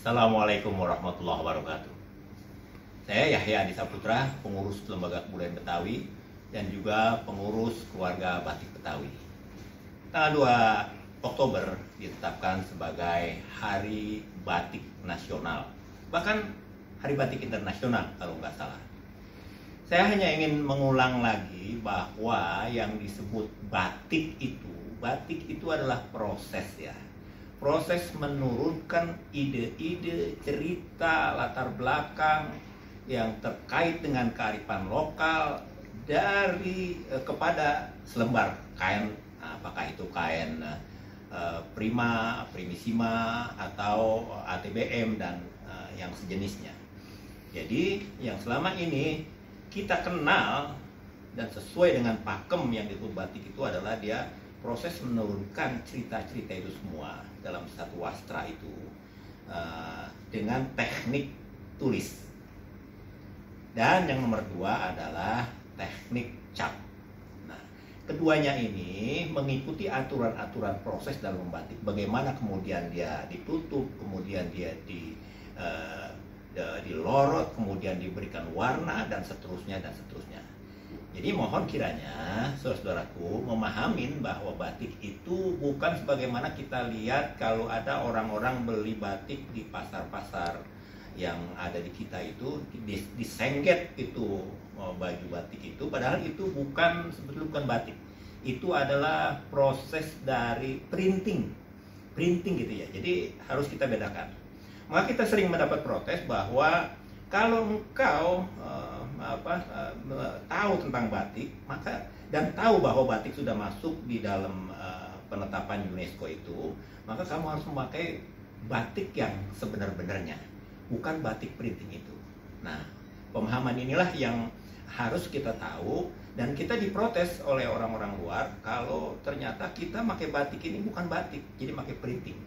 Assalamualaikum warahmatullahi wabarakatuh. Saya Yahya Adi Saputra, pengurus Lembaga Kebudayaan Betawi dan juga pengurus keluarga Batik Betawi. Tanggal 2 Oktober ditetapkan sebagai Hari Batik Nasional, bahkan Hari Batik Internasional kalau nggak salah. Saya hanya ingin mengulang lagi bahwa yang disebut batik itu adalah proses ya. Proses menurunkan ide-ide, cerita, latar belakang yang terkait dengan kearifan lokal dari kepada selembar kain, apakah itu kain prima, primissima, atau ATBM dan yang sejenisnya. Jadi yang selama ini kita kenal dan sesuai dengan pakem yang disebut batik itu adalah dia proses menurunkan cerita-cerita itu semua dalam satu wastra itu dengan teknik tulis. Dan yang nomor 2 adalah teknik cap. Nah, keduanya ini mengikuti aturan-aturan proses dalam membatik. Bagaimana kemudian dia ditutup, kemudian dia dilorot, kemudian diberikan warna dan seterusnya dan seterusnya. Jadi mohon kiranya saudaraku memahamin bahwa batik itu bukan sebagaimana kita lihat kalau ada orang-orang beli batik di pasar-pasar yang ada di kita itu disengget itu baju batik itu, padahal itu sebetulnya bukan batik. Itu adalah proses dari printing gitu ya. Jadi harus kita bedakan. Maka kita sering mendapat protes bahwa kalau engkau tahu tentang batik, maka dan tahu bahwa batik sudah masuk di dalam penetapan UNESCO itu, maka kamu harus memakai batik yang sebenar-benarnya, bukan batik printing itu. Nah, pemahaman inilah yang harus kita tahu, dan kita diprotes oleh orang-orang luar kalau ternyata kita pakai batik ini bukan batik, jadi pakai printing.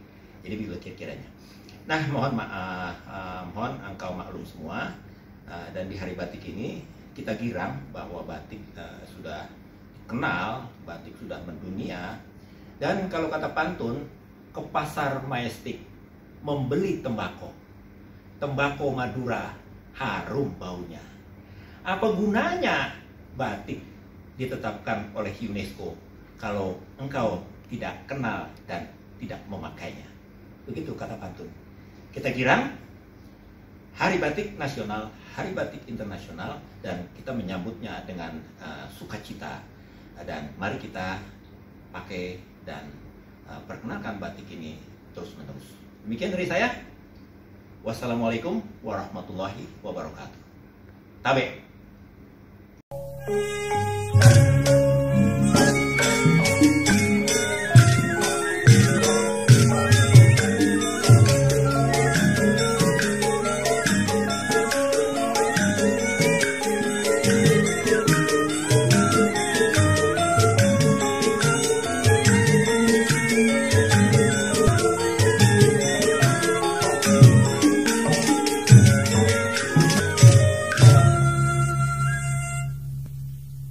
Jadi begitu kira-kiranya. Nah, mohon engkau maklum semua, dan di Hari Batik ini kita girang bahwa batik sudah dikenal, batik sudah mendunia. Dan kalau kata pantun, ke pasar Majestic membeli tembakau Madura harum baunya. Apa gunanya batik ditetapkan oleh UNESCO kalau engkau tidak kenal dan tidak memakainya? Begitu kata pantun. Kita girang Hari Batik Nasional, Hari Batik Internasional, dan kita menyambutnya dengan sukacita. Dan mari kita pakai dan perkenalkan batik ini terus-menerus. Demikian dari saya. Wassalamualaikum warahmatullahi wabarakatuh. Tabe.